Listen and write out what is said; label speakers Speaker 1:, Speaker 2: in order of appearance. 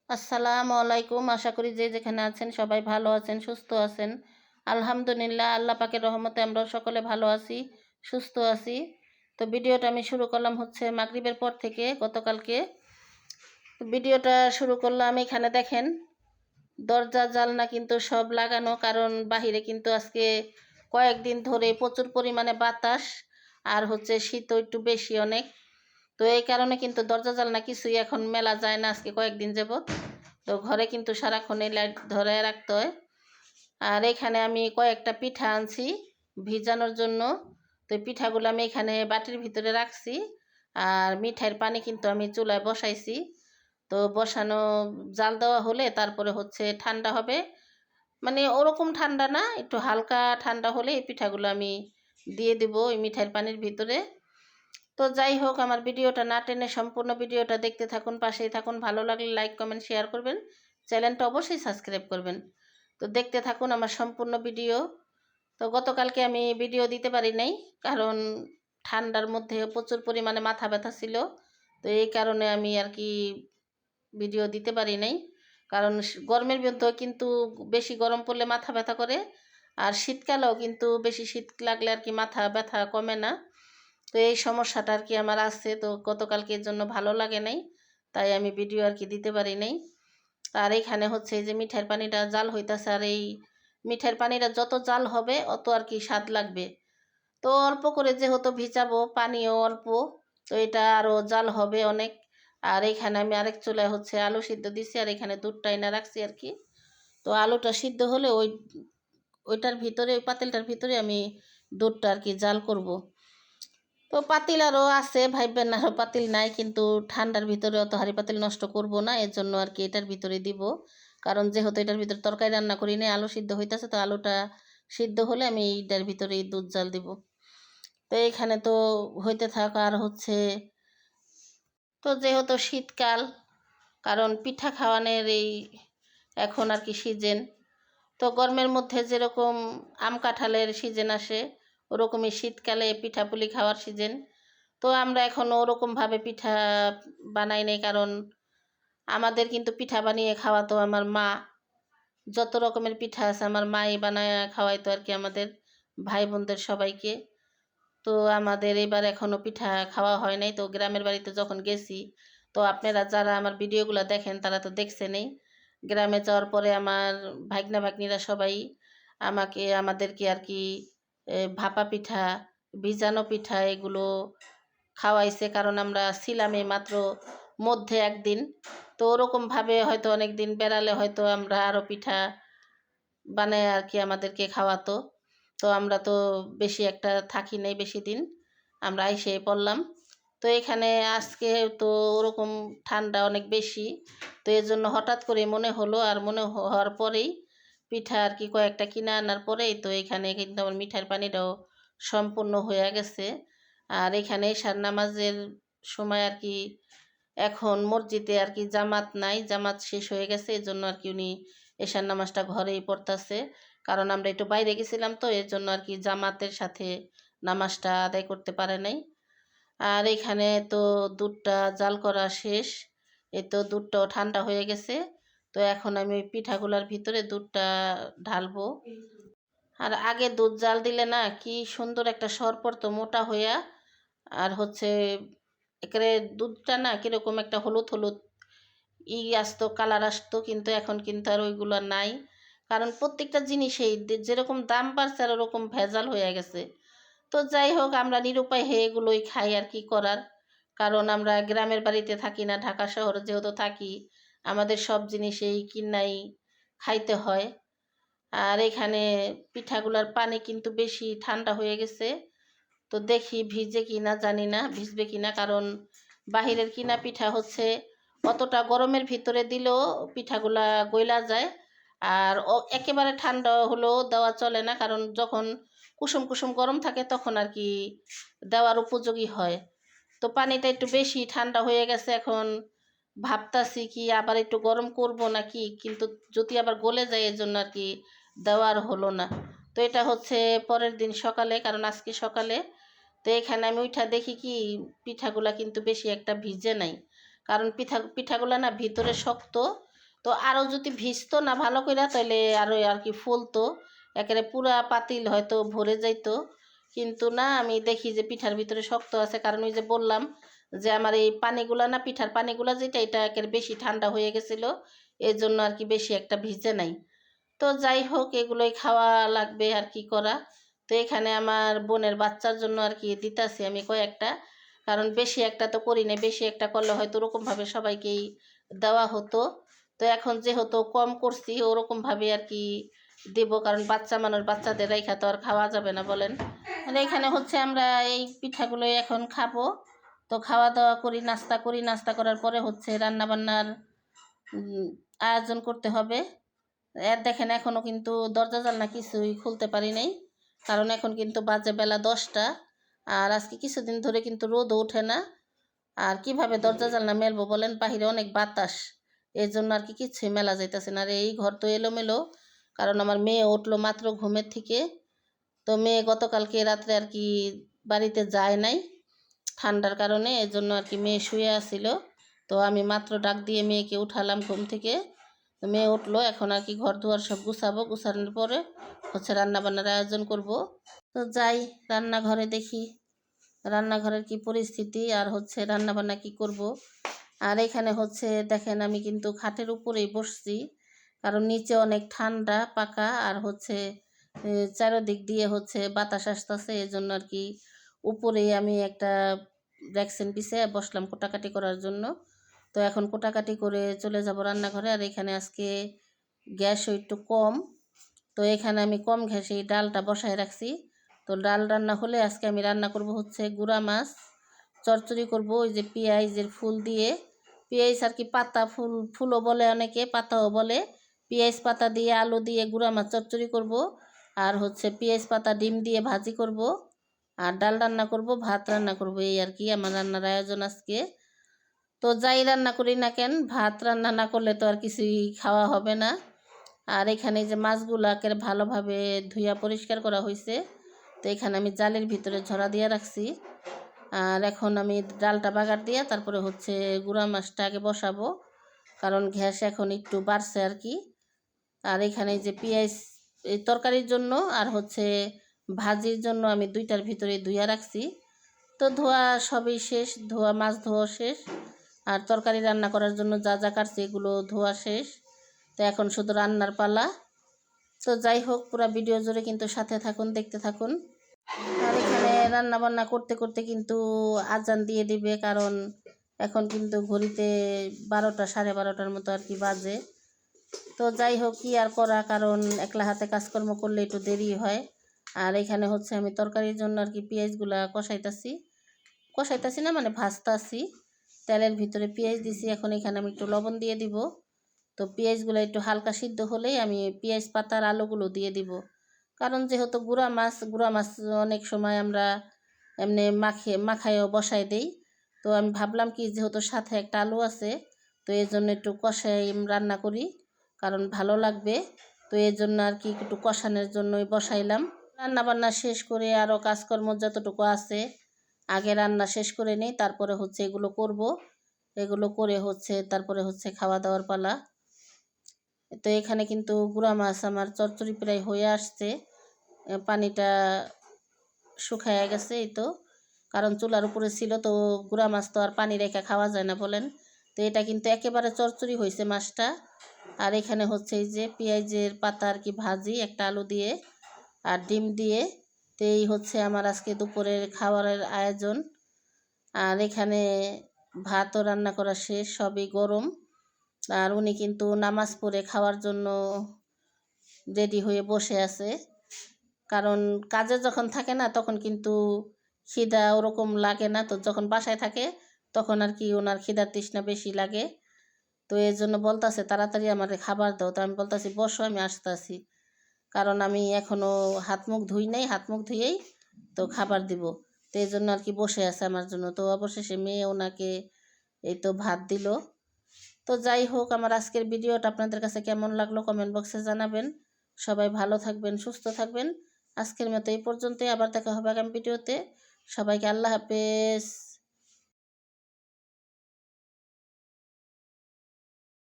Speaker 1: আসসালামু আলাইকুম। আশা করি যে যেখানে আছেন সবাই ভালো আছেন, সুস্থ আছেন। আলহামদুলিল্লাহ, আল্লাহ পাকের রহমতে আমরাও সকলে ভালো আছি, সুস্থ আছি। তো ভিডিওটা আমি শুরু করলাম হচ্ছে মাগরিবের পর থেকে গতকালকে। তো ভিডিওটা শুরু করলাম, এখানে দেখেন দরজা জানলা কিন্তু সব লাগানো, কারণ বাহিরে কিন্তু আজকে কয়েকদিন ধরে প্রচুর পরিমাণে বাতাস আর হচ্ছে শীতও একটু বেশি অনেক। তো এই কারণে কিন্তু দরজা জানলা কিছুই এখন মেলা যায় না আজকে কয়েকদিন যাবত। তো ঘরে কিন্তু সারাক্ষণ এই লাইট ধরে রাখতে হয়। আর এখানে আমি কয়েকটা পিঠা আনছি ভিজানোর জন্য। তো এই পিঠাগুলো আমি এখানে বাটির ভিতরে রাখছি। আর মিঠাইয়ের পানি কিন্তু আমি চুলায় বসাইছি। তো বসানো জাল দেওয়া হলে তারপরে হচ্ছে ঠান্ডা হবে, মানে ওরকম ঠান্ডা না, একটু হালকা ঠান্ডা হলে এই পিঠাগুলো আমি দিয়ে দেব এই মিঠাইয়ের পানির ভিতরে। তো যাই হোক, আমার ভিডিওটা না টেনে সম্পূর্ণ ভিডিওটা দেখতে থাকুন, পাশেই থাকুন। ভালো লাগলে লাইক কমেন্ট শেয়ার করবেন, চ্যানেলটা অবশ্যই সাবস্ক্রাইব করবেন। তো দেখতে থাকুন আমার সম্পূর্ণ ভিডিও। তো গতকালকে আমি ভিডিও দিতে পারি নাই, কারণ ঠান্ডার মধ্যে প্রচুর পরিমাণে মাথা ব্যথা ছিল। তো এই কারণে আমি আর কি ভিডিও দিতে পারি নাই। কারণ গরমের মধ্যে কিন্তু বেশি গরম পড়লে মাথা ব্যথা করে, আর শীতকালেও কিন্তু বেশি শীত লাগলে আর কি মাথা ব্যথা কমে না। তো এই সমস্যাটা আর কি আমার আছে। তো গতকালকে এর জন্য ভালো লাগে নাই, তাই আমি ভিডিও আর কি দিতে পারি নাই। আর এইখানে হচ্ছে এই যে মিঠাইয়ের পানিটা জাল হইতাছে, আর এই মিঠাইয়ের পানিটা যত জাল হবে অত আর কি স্বাদ লাগবে। তো অল্প করে যেহেতু ভিজাবো, পানিও অল্প, তো এটা আরও জাল হবে অনেক। আর এইখানে আমি আরেক চুলায় হচ্ছে আলু সিদ্ধ দিছি, আর এখানে দুধটা এনে রাখছি আর কি। তো আলুটা সিদ্ধ হলে ওইটার ভিতরে, ওই পাতিলটার ভিতরে আমি দুধটা আর কি জাল করব। তো পাতিল আরও আছে, ভাইবেন আরও পাতিল নাই, কিন্তু ঠান্ডার ভিতরে অত হাঁড়ি পাতিল নষ্ট করব না, এর জন্য আর কি এটার ভিতরে দিব। কারণ যেহেতু এটার ভিতরে তরকারি রান্না করি না, আলু সিদ্ধ হইতেছে, তো আলুটা সিদ্ধ হলে আমি এটার ভিতরেই দুধ জাল দিব। তো এইখানে তো হইতে থাক। আর হচ্ছে তো যেহেতু শীতকাল, কারণ পিঠা খাওয়ানোর এই এখন আর কি সিজন। তো গরমের মধ্যে যেরকম আম কাঁঠালের সিজন আসে, ওরকমই শীতকালে পিঠাপুলি খাওয়ার সিজন। তো আমরা এখন ওরকমভাবে পিঠা বানাই নাই, কারণ আমাদের কিন্তু পিঠা বানিয়ে খাওয়াতো আমার মা। যত রকমের পিঠা আছে আমার মাই বানায় খাওয়াইতো আর কি আমাদের ভাই বোনদের সবাইকে। তো আমাদের এবার এখনও পিঠা খাওয়া হয় নাই। তো গ্রামের বাড়িতে যখন গেছি, তো আপনারা যারা আমার ভিডিওগুলো দেখেন তারা তো দেখছেনই। গ্রামে যাওয়ার পরে আমার ভাগ্না ভাগ্নিরা সবাই আমাদেরকে আর কি ভাপা পিঠা, ভিজানো পিঠা এগুলো খাওয়াইছে, কারণ আমরা ছিলাম এই মাত্র মধ্যে একদিন। তো ওরকমভাবে হয়তো অনেক দিন বেড়ালে হয়তো আমরা আরও পিঠা বানায় আর কি আমাদেরকে খাওয়াতো। তো আমরা তো বেশি একটা থাকি নাই বেশি দিন, আমরা এসে পড়লাম। তো এখানে আজকে তো ওরকম ঠান্ডা অনেক বেশি, তো এর জন্য হঠাৎ করে মনে হলো, আর মনে হওয়ার পরেই পিঠা আর কি কয়েকটা কিনে আনার পরেই তো এখানে কিন্তু আমার মিঠাইয়ের পানিটাও সম্পূর্ণ হয়ে গেছে। আর এখানে এশার নামাজের সময় আর কি এখন মসজিদে আর কি জামাত নাই, জামাত শেষ হয়ে গেছে, এই জন্য আর কি উনি এশার নামাজটা ঘরেই পড়তেছে। কারণ আমরা একটু বাইরে গেছিলাম, তো এর জন্য আর কি জামাতের সাথে নামাজটা আদায় করতে পারে নাই। আর এখানে তো দুধটা জাল করা শেষ, এই তো দুধটাও ঠান্ডা হয়ে গেছে। তো এখন আমি ওই পিঠাগুলার ভিতরে দুধটা ঢালবো। আর আগে দুধ জাল দিলে না কি সুন্দর একটা সর পড়তো মোটা হইয়া, আর হচ্ছে একেবারে দুধটা না কীরকম একটা হলুদ হলুদ আসতো, কালার আসতো, কিন্তু এখন কিন্তু আর ওইগুলো নাই। কারণ প্রত্যেকটা জিনিসেই যেরকম দাম বাড়ছে আর ওরকম ভেজাল হয়ে গেছে। তো যাই হোক, আমরা নিরুপায় হয়ে এগুলোই খাই, আর কি করার। কারণ আমরা গ্রামের বাড়িতে থাকি না, ঢাকা শহরে যেহেতু থাকি, আমাদের সব জিনিসেই কিনাই খাইতে হয়। আর এখানে পিঠাগুলার পানি কিন্তু বেশি ঠান্ডা হয়ে গেছে। তো দেখি ভিজে কিনা, জানি না ভিজবে কিনা, কারণ বাহিরের কিনা পিঠা হচ্ছে অতটা গরমের ভিতরে দিলেও পিঠাগুলা গইলা যায়। আর একেবারে ঠান্ডা হলেও দেওয়া চলে না, কারণ যখন কুসুম কুসুম গরম থাকে তখন আর কি দেওয়ার উপযোগী হয়। তো পানিটা একটু বেশি ঠান্ডা হয়ে গেছে, এখন ভাবতাছি কি আবার একটু গরম করব নাকি, কিন্তু যদি আবার গলে যায় এর জন্য আর কি দেওয়ার হলো না। তো এটা হচ্ছে পরের দিন সকালে, কারণ আজকে সকালে। তো এখানে আমি উঠা দেখি কি পিঠাগুলা কিন্তু বেশি একটা ভিজে নাই, কারণ পিঠাগুলা না ভিতরে শক্ত, তো আরও যদি ভিজতো না ভালো করে তাহলে আরও আর কি ফুলতো, একেবারে পুরা পাতিল হয়তো ভরে যাইতো। কিন্তু না, আমি দেখি যে পিঠার ভিতরে শক্ত আছে, কারণ ওই যে বললাম যে আমার এই পানিগুলা না, পিঠার পানিগুলা যেটা, এটা একেবারে বেশি ঠান্ডা হয়ে গেছিলো, এই জন্য আর কি বেশি একটা ভিজে নাই। তো যাই হোক, এগুলোই খাওয়া লাগবে, আর কি করা। তো এখানে আমার বোনের বাচ্চার জন্য আর কি দিতাছি আমি কয়েকটা, কারণ বেশি একটা তো করি না, বেশি একটা করলে হয়তো ওরকমভাবে সবাইকেই দেওয়া হতো। তো এখন যেহেতু কম করছি ওরকমভাবে আর কি দেব, কারণ বাচ্চা মানুষ, বাচ্চাদের রেখা তো আর খাওয়া যাবে না বলেন। মানে এখানে হচ্ছে আমরা এই পিঠাগুলোই এখন খাবো। তো খাওয়া দাওয়া করি, নাস্তা করি, নাস্তা করার পরে হচ্ছে রান্না বান্নার আয়োজন করতে হবে। এর দেখেন এখনও কিন্তু দরজা জানলা কিছুই খুলতে পারি নাই, কারণ এখন কিন্তু বাজে বেলা 10টা, আর আজকে কিছুদিন ধরে কিন্তু রোদও ওঠে না। আর কিভাবে দরজা জানলা মেলবো বলেন, বাহিরে অনেক বাতাস, এর জন্য আর কি কিছুই মেলা যাইতেছে না। আর এই ঘর তো এলোমেলো, কারণ আমার মেয়ে উঠলো মাত্র ঘুমের থেকে। তো মেয়ে গতকালকে রাত্রে আর কি বাড়িতে যায় নাই ঠান্ডার কারণে, এর জন্য আর কি মেয়ে শুয়ে আসছিল। তো আমি মাত্র ডাক দিয়ে মেয়েকে উঠালাম ঘুম থেকে। মেয়ে উঠলো, এখন আর কি ঘর দুয়ার সব গুছাবো, গুছানোর পরে হচ্ছে রান্না বান্নার আয়োজন করব। তো যাই রান্নাঘরে, দেখি রান্নাঘরের কি পরিস্থিতি, আর হচ্ছে রান্না বান্না কি করব। আর এখানে হচ্ছে দেখেন আমি কিন্তু খাটের উপরেই বসছি, কারণ নিচে অনেক ঠান্ডা পাকা, আর হচ্ছে চারদিক দিয়ে হচ্ছে বাতাস আসতেছে, এই জন্য আর কি উপরেই আমি একটা ভ্যাকসিন পিছে বসলাম কোটাকাটি করার জন্য। তো এখন কোটাকাটি করে চলে যাব রান্নাঘরে। আর এখানে আজকে গ্যাসও একটু কম, তো এখানে আমি কম গ্যাসে ডালটা বসায় রাখছি। তো ডাল রান্না হলে আজকে আমি রান্না করব হচ্ছে গুঁড়া মাছ চচ্চড়ি করব, ওই যে পেঁয়াজের ফুল দিয়ে, পেঁয়াজ আর কি পাতা, ফুলও বলে অনেকে, পাতাও বলে। পেঁয়াজ পাতা দিয়ে আলু দিয়ে গুঁড়া মাছ চচ্চড়ি করব, আর হচ্ছে পেঁয়াজ পাতা ডিম দিয়ে ভাজি করব, আর ডাল রান্না করব, ভাত রান্না করব। এই আর কি আমার রান্নার আয়োজন আজকে। তো যাই রান্না করি না কেন, ভাত রান্না না করলে তো আর কিছুই খাওয়া হবে না। আর এখানে যে মাছগুলাকে ভালোভাবে ধুইয়া পরিষ্কার করা হয়েছে, তো এখানে আমি জালের ভিতরে ঝরা দিয়ে রাখছি। আর এখন আমি ডালটা বাগার দিয়ে তারপরে হচ্ছে গুঁড়া মাছটা আগে বসাবো, কারণ গ্যাস এখন একটু বাড়ছে আর কি। আর এখানে যে পেঁয়াজ এই তরকারির জন্য আর হচ্ছে ভাজির জন্য আমি দুইটার ভিতরে ধুইয়া রাখছি। তো ধোয়া সবই শেষ, ধোয়া মাছ ধোয়া শেষ, আর তরকারি রান্না করার জন্য যা যা কাটছে এগুলো ধোয়া শেষ। তো এখন শুধু রান্নার পালা। তো যাই হোক, পুরো ভিডিও জুড়ে কিন্তু সাথে থাকুন, দেখতে থাকুন। আর এখানে রান্না বান্না করতে করতে কিন্তু আজান দিয়ে দিবে, কারণ এখন কিন্তু ঘড়িতে 12টা, 12:30টার মতো আর কি বাজে। তো যাই হোক, কি আর করা, কারণ একলা হাতে কাজকর্ম করলে একটু দেরি হয়। আর এখানে হচ্ছে আমি তরকারির জন্য আর কি পেঁয়াজগুলা কষাইতাছি না মানে ভাজতাছি, তেলের ভিতরে পেঁয়াজ দিছি। এখন এখানে আমি একটু লবণ দিয়ে দিব। তো পেঁয়াজগুলো একটু হালকা সিদ্ধ হলেই আমি পেঁয়াজ পাতার আলুগুলো দিয়ে দিব, কারণ যেহেতু গুঁড়া মাছ অনেক সময় আমরা এমনি মাখায়ও বসাই দেই। তো আমি ভাবলাম কি, যেহেতু সাথে একটা আলু আছে, তো এই জন্য একটু কষাই রান্না করি, কারণ ভালো লাগবে। তো এই জন্য আর কি একটু কষানোর জন্যই বসাইলাম। রান্না বান্না শেষ করে আরও কাজকর্ম যতটুকু আছে আগে রান্না শেষ করে নেই, তারপরে হচ্ছে এগুলো করব। এগুলো করে হচ্ছে তারপরে হচ্ছে খাওয়া দাওয়ার পালা। তো এখানে কিন্তু গুঁড়া মাছ আমার চচ্চড়ি প্রায় হয়ে আসছে, পানিটা শুকায় গেছে এই তো, কারণ চুলার উপরে ছিল তো গুঁড়া মাছ তো আর পানি রেখে খাওয়া যায় না বলেন। তো এটা কিন্তু একেবারে চচ্চড়ি হয়েছে মাছটা। আর এখানে হচ্ছে এই যে পেঁয়াজের পাতা আর কি ভাজি, একটা আলু দিয়ে আর ডিম দিয়ে। তো এই হচ্ছে আমার আজকে দুপুরের খাবারের আয়োজন। আর এখানে ভাতও রান্না করা শেষ, সবই গরম। আর উনি কিন্তু নামাজ পড়ে খাওয়ার জন্য রেডি হয়ে বসে আছে, কারণ কাজে যখন থাকে না তখন কিন্তু খিদা ওরকম লাগে না, তো যখন বাসায় থাকে তখন আর কি ওনার খিদার তৃষ্ণা বেশি লাগে। তো এই জন্য বলতাছে তাড়াতাড়ি আমার খাবার দাও। তো আমি বলতাছি বসো, আমি আসতেছি, কারণ আমি এখনও হাত মুখ ধুই নাই, হাত মুখ ধুয়েই তো খাবার দিব। তো এই জন্য আর কি বসে আছে আমার জন্য। তো অবশেষে মেয়ে ওনাকে এই তো ভাত দিল। তো যাই হোক, আমার আজকের ভিডিওটা আপনাদের কাছে কেমন লাগলো কমেন্ট বক্সে জানাবেন। সবাই ভালো থাকবেন, সুস্থ থাকবেন। আজকের মতো এই পর্যন্তই, আবার দেখা হবে আগামী ভিডিওতে। সবাইকে আল্লাহ হাফেজ।